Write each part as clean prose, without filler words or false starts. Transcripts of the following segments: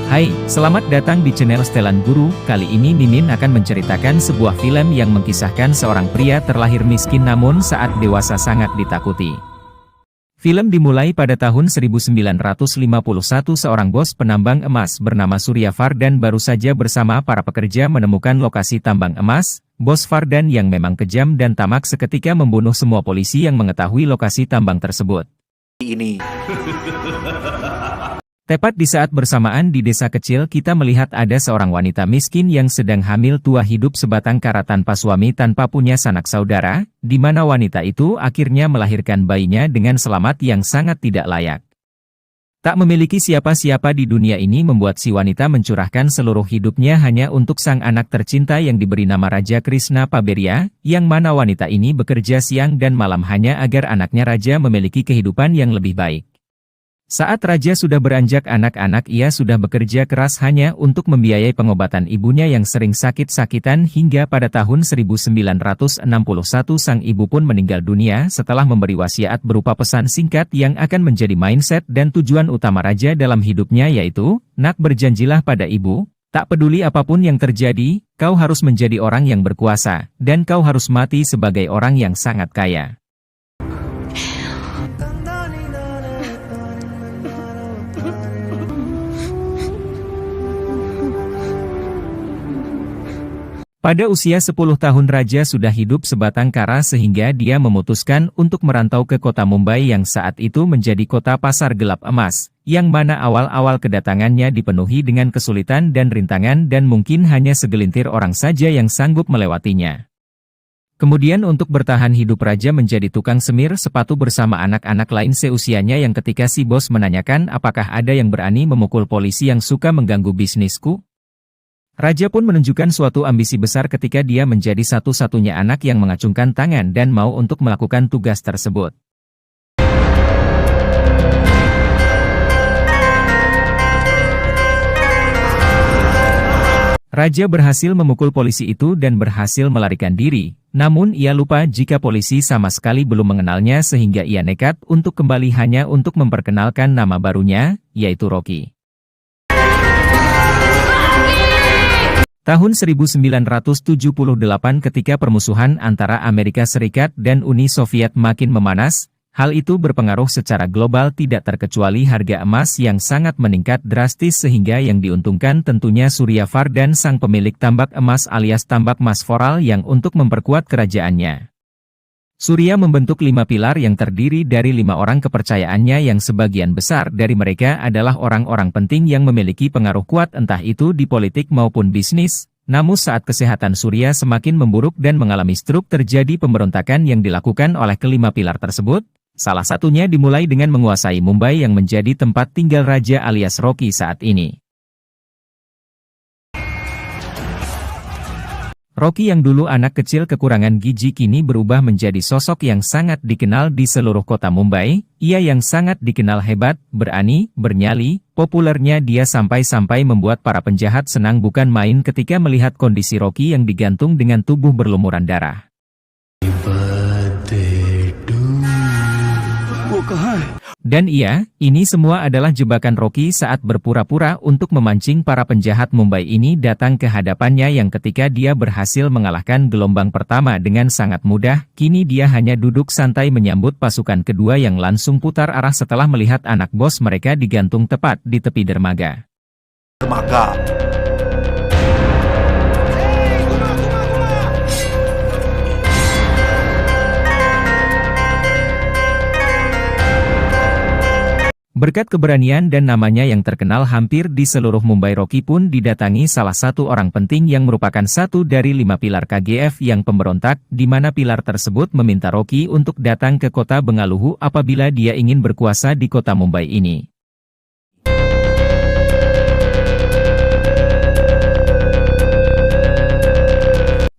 Hai, selamat datang di channel Setelan Guru. Kali ini Mimin akan menceritakan sebuah film yang mengisahkan seorang pria terlahir miskin namun saat dewasa sangat ditakuti. Film dimulai pada tahun 1951. Seorang bos penambang emas bernama Surya Vardan baru saja bersama para pekerja menemukan lokasi tambang emas. Bos Vardan yang memang kejam dan tamak seketika membunuh semua polisi yang mengetahui lokasi tambang tersebut. Tepat di saat bersamaan di desa kecil kita melihat ada seorang wanita miskin yang sedang hamil tua hidup sebatang kara tanpa suami tanpa punya sanak saudara, di mana wanita itu akhirnya melahirkan bayinya dengan selamat yang sangat tidak layak. Tak memiliki siapa-siapa di dunia ini membuat si wanita mencurahkan seluruh hidupnya hanya untuk sang anak tercinta yang diberi nama Raja Krishna Paberia, yang mana wanita ini bekerja siang dan malam hanya agar anaknya Raja memiliki kehidupan yang lebih baik. Saat Raja sudah beranjak anak-anak ia sudah bekerja keras hanya untuk membiayai pengobatan ibunya yang sering sakit-sakitan hingga pada tahun 1961 sang ibu pun meninggal dunia setelah memberi wasiat berupa pesan singkat yang akan menjadi mindset dan tujuan utama Raja dalam hidupnya yaitu, "Nak, berjanjilah pada ibu, tak peduli apapun yang terjadi, kau harus menjadi orang yang berkuasa, dan kau harus mati sebagai orang yang sangat kaya." Pada usia 10 tahun Raja sudah hidup sebatang kara sehingga dia memutuskan untuk merantau ke kota Mumbai yang saat itu menjadi kota pasar gelap emas, yang mana awal-awal kedatangannya dipenuhi dengan kesulitan dan rintangan dan mungkin hanya segelintir orang saja yang sanggup melewatinya. Kemudian untuk bertahan hidup Raja menjadi tukang semir sepatu bersama anak-anak lain seusianya yang ketika si bos menanyakan apakah ada yang berani memukul polisi yang suka mengganggu bisnisku? Raja pun menunjukkan suatu ambisi besar ketika dia menjadi satu-satunya anak yang mengacungkan tangan dan mau untuk melakukan tugas tersebut. Raja berhasil memukul polisi itu dan berhasil melarikan diri, namun ia lupa jika polisi sama sekali belum mengenalnya sehingga ia nekat untuk kembali hanya untuk memperkenalkan nama barunya, yaitu Rocky. Tahun 1978 ketika permusuhan antara Amerika Serikat dan Uni Soviet makin memanas, hal itu berpengaruh secara global tidak terkecuali harga emas yang sangat meningkat drastis sehingga yang diuntungkan tentunya Surya Vardan sang pemilik tambak emas alias tambak mas Foral yang untuk memperkuat kerajaannya. Surya membentuk 5 pilar yang terdiri dari 5 orang kepercayaannya yang sebagian besar dari mereka adalah orang-orang penting yang memiliki pengaruh kuat entah itu di politik maupun bisnis. Namun saat kesehatan Surya semakin memburuk dan mengalami stroke terjadi pemberontakan yang dilakukan oleh kelima pilar tersebut. Salah satunya dimulai dengan menguasai Mumbai yang menjadi tempat tinggal Raja alias Rocky saat ini. Rocky yang dulu anak kecil kekurangan gizi kini berubah menjadi sosok yang sangat dikenal di seluruh kota Mumbai. Ia yang sangat dikenal hebat, berani, bernyali, populernya dia sampai-sampai membuat para penjahat senang bukan main ketika melihat kondisi Rocky yang digantung dengan tubuh berlumuran darah. Dan ini semua adalah jebakan Rocky saat berpura-pura untuk memancing para penjahat Mumbai ini datang ke hadapannya yang ketika dia berhasil mengalahkan gelombang pertama dengan sangat mudah, kini dia hanya duduk santai menyambut pasukan kedua yang langsung putar arah setelah melihat anak bos mereka digantung tepat di tepi dermaga. Berkat keberanian dan namanya yang terkenal hampir di seluruh Mumbai, Rocky pun didatangi salah satu orang penting yang merupakan satu dari 5 pilar KGF yang pemberontak, di mana pilar tersebut meminta Rocky untuk datang ke kota Bengaluhu apabila dia ingin berkuasa di kota Mumbai ini.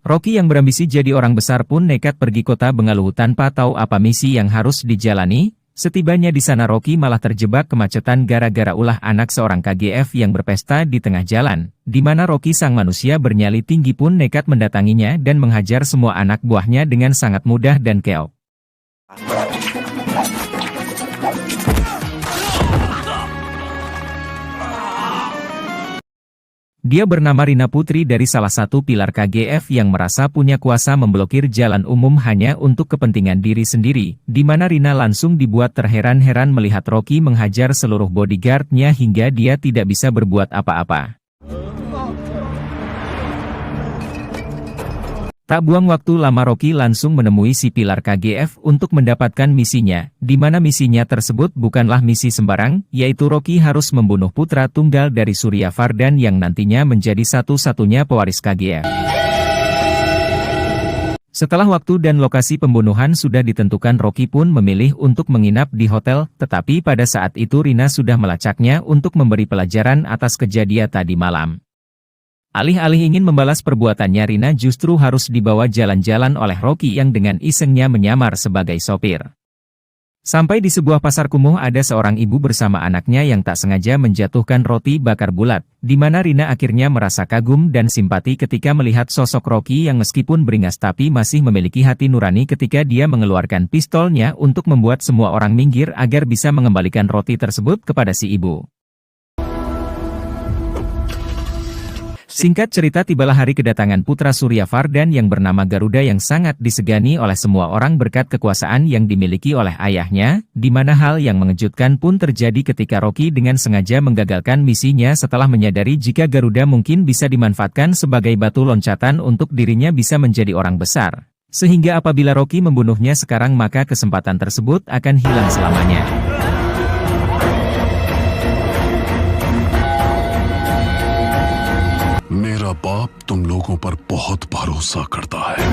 Rocky yang berambisi jadi orang besar pun nekat pergi kota Bengaluhu tanpa tahu apa misi yang harus dijalani. Setibanya di sana Rocky malah terjebak kemacetan gara-gara ulah anak seorang KGF yang berpesta di tengah jalan, di mana Rocky sang manusia bernyali tinggi pun nekat mendatanginya dan menghajar semua anak buahnya dengan sangat mudah dan keok. Dia bernama Rina Putri dari salah satu pilar KGF yang merasa punya kuasa memblokir jalan umum hanya untuk kepentingan diri sendiri, di mana Rina langsung dibuat terheran-heran melihat Rocky menghajar seluruh bodyguard-nya hingga dia tidak bisa berbuat apa-apa. Tak buang waktu lama Rocky langsung menemui si pilar KGF untuk mendapatkan misinya, di mana misinya tersebut bukanlah misi sembarang, yaitu Rocky harus membunuh putra tunggal dari Surya Vardan yang nantinya menjadi satu-satunya pewaris KGF. Setelah waktu dan lokasi pembunuhan sudah ditentukan, Rocky pun memilih untuk menginap di hotel, tetapi pada saat itu Rina sudah melacaknya untuk memberi pelajaran atas kejadian tadi malam. Alih-alih ingin membalas perbuatannya, Rina justru harus dibawa jalan-jalan oleh Rocky yang dengan isengnya menyamar sebagai sopir. Sampai di sebuah pasar kumuh ada seorang ibu bersama anaknya yang tak sengaja menjatuhkan roti bakar bulat, di mana Rina akhirnya merasa kagum dan simpati ketika melihat sosok Rocky yang meskipun beringas tapi masih memiliki hati nurani ketika dia mengeluarkan pistolnya untuk membuat semua orang minggir agar bisa mengembalikan roti tersebut kepada si ibu. Singkat cerita, tibalah hari kedatangan putra Surya Vardan yang bernama Garuda yang sangat disegani oleh semua orang berkat kekuasaan yang dimiliki oleh ayahnya, di mana hal yang mengejutkan pun terjadi ketika Rocky dengan sengaja menggagalkan misinya setelah menyadari jika Garuda mungkin bisa dimanfaatkan sebagai batu loncatan untuk dirinya bisa menjadi orang besar. Sehingga apabila Rocky membunuhnya sekarang maka kesempatan tersebut akan hilang selamanya. मेरा बाप तुम लोगों पर बहुत भरोसा करता है.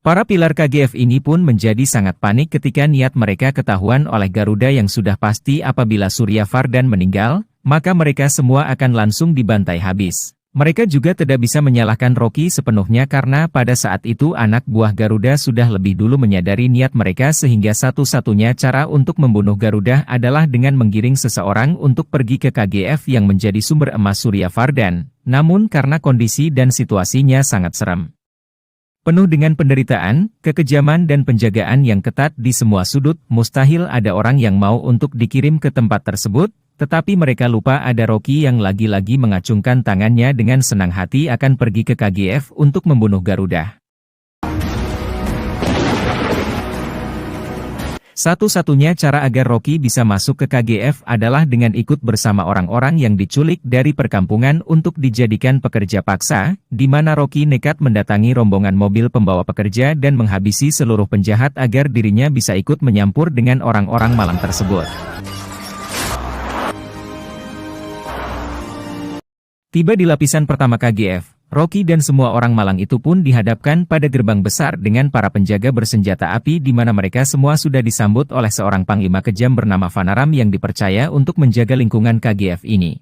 Para pilar KGF ini pun menjadi sangat panik ketika niat mereka ketahuan oleh Garuda yang sudah pasti apabila Surya Vardan meninggal, maka mereka semua akan langsung dibantai habis. Mereka juga tidak bisa menyalahkan Rocky sepenuhnya karena pada saat itu anak buah Garuda sudah lebih dulu menyadari niat mereka sehingga satu-satunya cara untuk membunuh Garuda adalah dengan menggiring seseorang untuk pergi ke KGF yang menjadi sumber emas Surya Vardan. Namun karena kondisi dan situasinya sangat seram, penuh dengan penderitaan, kekejaman dan penjagaan yang ketat di semua sudut, mustahil ada orang yang mau untuk dikirim ke tempat tersebut. Tetapi mereka lupa ada Rocky yang lagi-lagi mengacungkan tangannya dengan senang hati akan pergi ke KGF untuk membunuh Garuda. Satu-satunya cara agar Rocky bisa masuk ke KGF adalah dengan ikut bersama orang-orang yang diculik dari perkampungan untuk dijadikan pekerja paksa, di mana Rocky nekat mendatangi rombongan mobil pembawa pekerja dan menghabisi seluruh penjahat agar dirinya bisa ikut menyampur dengan orang-orang malang tersebut. Tiba di lapisan pertama KGF, Rocky dan semua orang malang itu pun dihadapkan pada gerbang besar dengan para penjaga bersenjata api di mana mereka semua sudah disambut oleh seorang panglima kejam bernama Vanaram yang dipercaya untuk menjaga lingkungan KGF ini.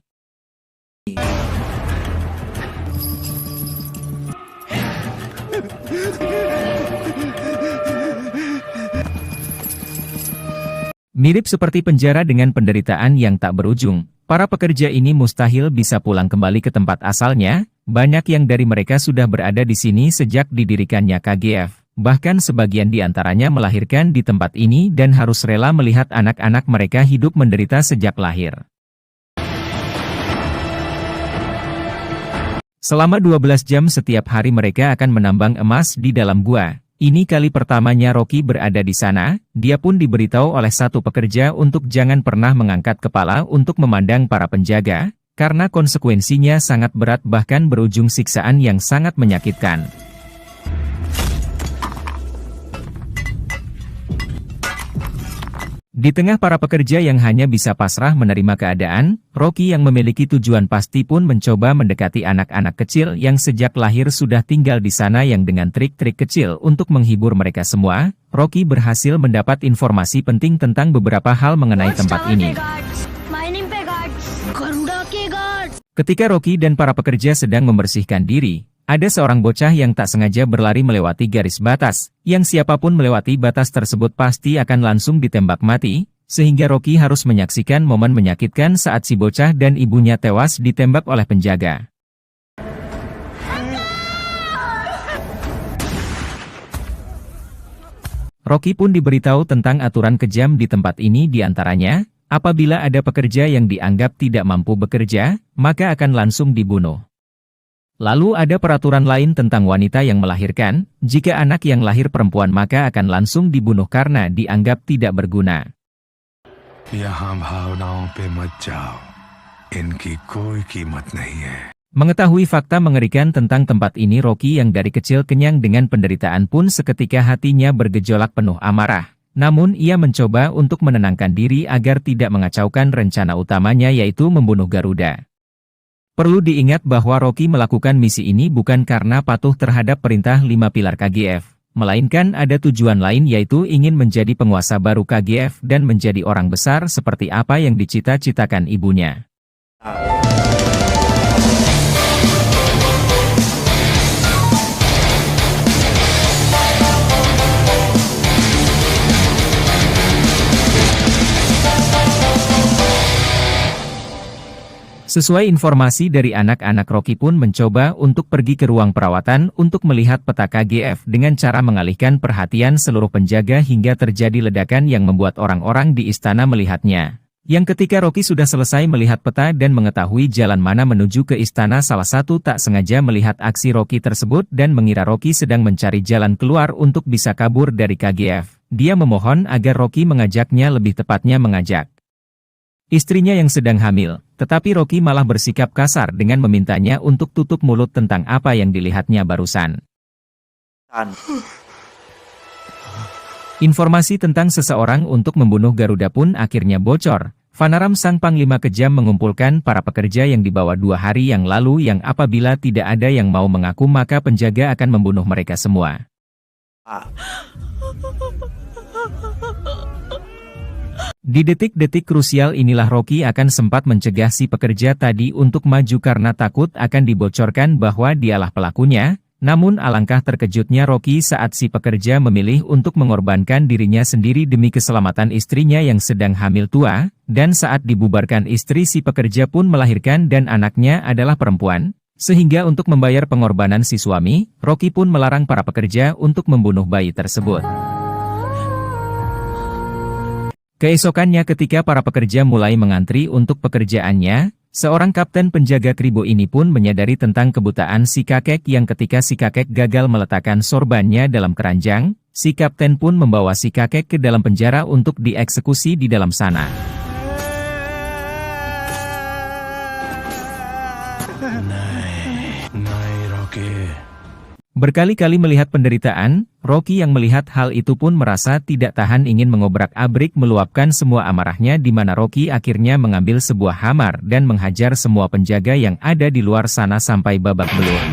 Mirip seperti penjara dengan penderitaan yang tak berujung. Para pekerja ini mustahil bisa pulang kembali ke tempat asalnya, banyak yang dari mereka sudah berada di sini sejak didirikannya KGF. Bahkan sebagian di antaranya melahirkan di tempat ini dan harus rela melihat anak-anak mereka hidup menderita sejak lahir. Selama 12 jam setiap hari mereka akan menambang emas di dalam gua. Ini kali pertamanya Rocky berada di sana, dia pun diberitahu oleh satu pekerja untuk jangan pernah mengangkat kepala untuk memandang para penjaga, karena konsekuensinya sangat berat bahkan berujung siksaan yang sangat menyakitkan. Di tengah para pekerja yang hanya bisa pasrah menerima keadaan, Rocky yang memiliki tujuan pasti pun mencoba mendekati anak-anak kecil yang sejak lahir sudah tinggal di sana yang dengan trik-trik kecil untuk menghibur mereka semua, Rocky berhasil mendapat informasi penting tentang beberapa hal mengenai tempat ini. Ketika Rocky dan para pekerja sedang membersihkan diri, ada seorang bocah yang tak sengaja berlari melewati garis batas, yang siapapun melewati batas tersebut pasti akan langsung ditembak mati, sehingga Rocky harus menyaksikan momen menyakitkan saat si bocah dan ibunya tewas ditembak oleh penjaga. Rocky pun diberitahu tentang aturan kejam di tempat ini, di antaranya, Apabila ada pekerja yang dianggap tidak mampu bekerja, maka akan langsung dibunuh. Lalu ada peraturan lain tentang wanita yang melahirkan, jika anak yang lahir perempuan maka akan langsung dibunuh karena dianggap tidak berguna. यहाँ भावनाओं पे मत जाओ, इनकी कोई कीमत नहीं है. Mengetahui fakta mengerikan tentang tempat ini, Rocky yang dari kecil kenyang dengan penderitaan pun seketika hatinya bergejolak penuh amarah. Namun ia mencoba untuk menenangkan diri agar tidak mengacaukan rencana utamanya yaitu membunuh Garuda. Perlu diingat bahwa Rocky melakukan misi ini bukan karena patuh terhadap perintah 5 pilar KGF, melainkan ada tujuan lain yaitu ingin menjadi penguasa baru KGF dan menjadi orang besar seperti apa yang dicita-citakan ibunya. Sesuai informasi dari anak-anak, Rocky pun mencoba untuk pergi ke ruang perawatan untuk melihat peta KGF dengan cara mengalihkan perhatian seluruh penjaga hingga terjadi ledakan yang membuat orang-orang di istana melihatnya. Yang ketika Rocky sudah selesai melihat peta dan mengetahui jalan mana menuju ke istana, salah satu tak sengaja melihat aksi Rocky tersebut dan mengira Rocky sedang mencari jalan keluar untuk bisa kabur dari KGF. Dia memohon agar Rocky mengajaknya, lebih tepatnya mengajak istrinya yang sedang hamil, tetapi Rocky malah bersikap kasar dengan memintanya untuk tutup mulut tentang apa yang dilihatnya barusan. Informasi tentang seseorang untuk membunuh Garuda pun akhirnya bocor. Vanaram sang panglima kejam mengumpulkan para pekerja yang dibawa 2 hari yang lalu yang apabila tidak ada yang mau mengaku maka penjaga akan membunuh mereka semua. Di detik-detik krusial inilah Rocky akan sempat mencegah si pekerja tadi untuk maju karena takut akan dibocorkan bahwa dialah pelakunya. Namun alangkah terkejutnya Rocky saat si pekerja memilih untuk mengorbankan dirinya sendiri demi keselamatan istrinya yang sedang hamil tua, dan saat dibubarkan istri si pekerja pun melahirkan dan anaknya adalah perempuan. Sehingga untuk membayar pengorbanan si suami, Rocky pun melarang para pekerja untuk membunuh bayi tersebut. Keesokannya ketika para pekerja mulai mengantri untuk pekerjaannya, seorang kapten penjaga kribo ini pun menyadari tentang kebutaan si kakek yang ketika si kakek gagal meletakkan sorbannya dalam keranjang, si kapten pun membawa si kakek ke dalam penjara untuk dieksekusi di dalam sana. Berkali-kali melihat penderitaan, Rocky yang melihat hal itu pun merasa tidak tahan ingin mengobrak-abrik meluapkan semua amarahnya di mana Rocky akhirnya mengambil sebuah hamar dan menghajar semua penjaga yang ada di luar sana sampai babak belur.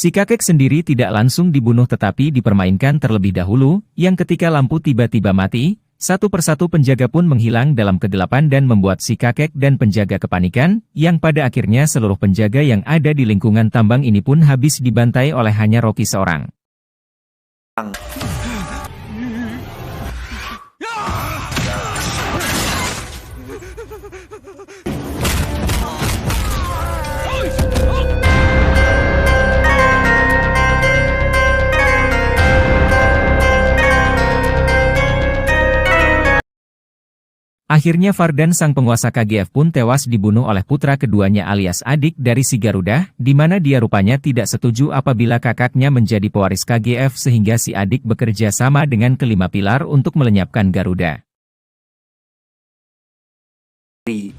Si kakek sendiri tidak langsung dibunuh tetapi dipermainkan terlebih dahulu, yang ketika lampu tiba-tiba mati, satu persatu penjaga pun menghilang dalam kegelapan dan membuat si kakek dan penjaga kepanikan, yang pada akhirnya seluruh penjaga yang ada di lingkungan tambang ini pun habis dibantai oleh hanya Rocky seorang. Akhirnya Vardan sang penguasa KGF pun tewas dibunuh oleh putra keduanya alias adik dari si Garuda, di mana dia rupanya tidak setuju apabila kakaknya menjadi pewaris KGF sehingga si adik bekerja sama dengan kelima pilar untuk melenyapkan Garuda.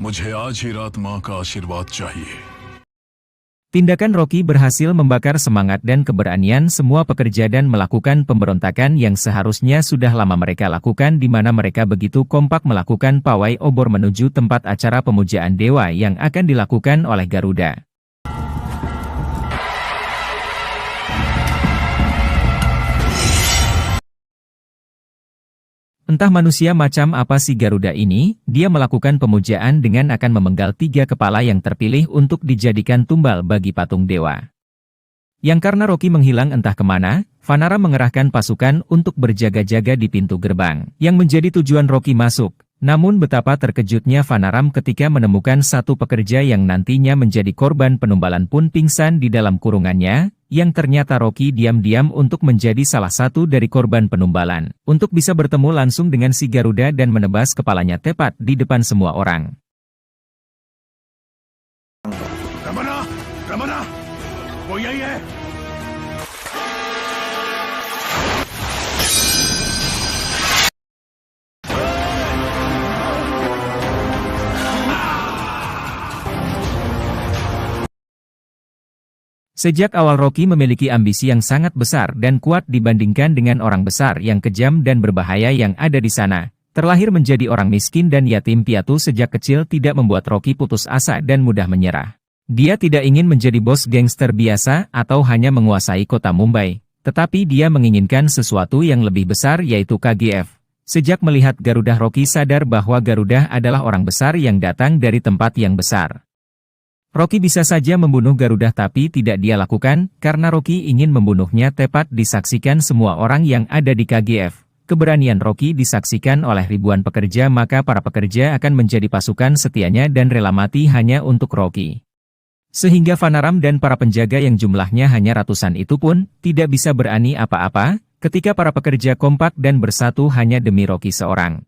मुझे आज ही रात माँ का आशीर्वाद चाहिए. Tindakan Rocky berhasil membakar semangat dan keberanian semua pekerja dan melakukan pemberontakan yang seharusnya sudah lama mereka lakukan di mana mereka begitu kompak melakukan pawai obor menuju tempat acara pemujaan dewa yang akan dilakukan oleh Garuda. Entah manusia macam apa si Garuda ini, dia melakukan pemujaan dengan akan memenggal 3 kepala yang terpilih untuk dijadikan tumbal bagi patung dewa. Yang karena Rocky menghilang entah kemana, Vanaram mengerahkan pasukan untuk berjaga-jaga di pintu gerbang, yang menjadi tujuan Rocky masuk. Namun betapa terkejutnya Vanaram ketika menemukan satu pekerja yang nantinya menjadi korban penumbalan pun pingsan di dalam kurungannya, yang ternyata Rocky diam-diam untuk menjadi salah satu dari korban penumbalan, untuk bisa bertemu langsung dengan si Garuda dan menebas kepalanya tepat di depan semua orang. Ramana! Ramana! Boyaye! Sejak awal Rocky memiliki ambisi yang sangat besar dan kuat dibandingkan dengan orang besar yang kejam dan berbahaya yang ada di sana. Terlahir menjadi orang miskin dan yatim piatu sejak kecil tidak membuat Rocky putus asa dan mudah menyerah. Dia tidak ingin menjadi bos gangster biasa atau hanya menguasai kota Mumbai, tetapi dia menginginkan sesuatu yang lebih besar yaitu KGF. Sejak melihat Garuda, Rocky sadar bahwa Garuda adalah orang besar yang datang dari tempat yang besar. Rocky bisa saja membunuh Garuda tapi tidak dia lakukan, karena Rocky ingin membunuhnya tepat disaksikan semua orang yang ada di KGF. Keberanian Rocky disaksikan oleh ribuan pekerja, maka para pekerja akan menjadi pasukan setianya dan rela mati hanya untuk Rocky. Sehingga Vanaram dan para penjaga yang jumlahnya hanya ratusan itu pun tidak bisa berani apa-apa, ketika para pekerja kompak dan bersatu hanya demi Rocky seorang.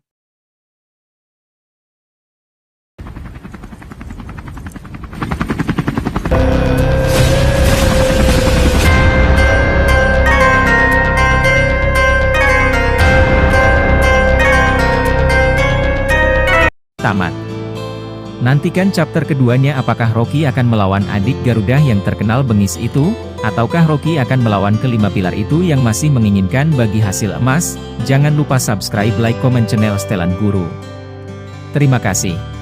Tamat. Nantikan chapter keduanya, apakah Rocky akan melawan adik Garuda yang terkenal bengis itu, ataukah Rocky akan melawan kelima pilar itu yang masih menginginkan bagi hasil emas. Jangan lupa subscribe, like, komen channel Setelan Guru. Terima kasih.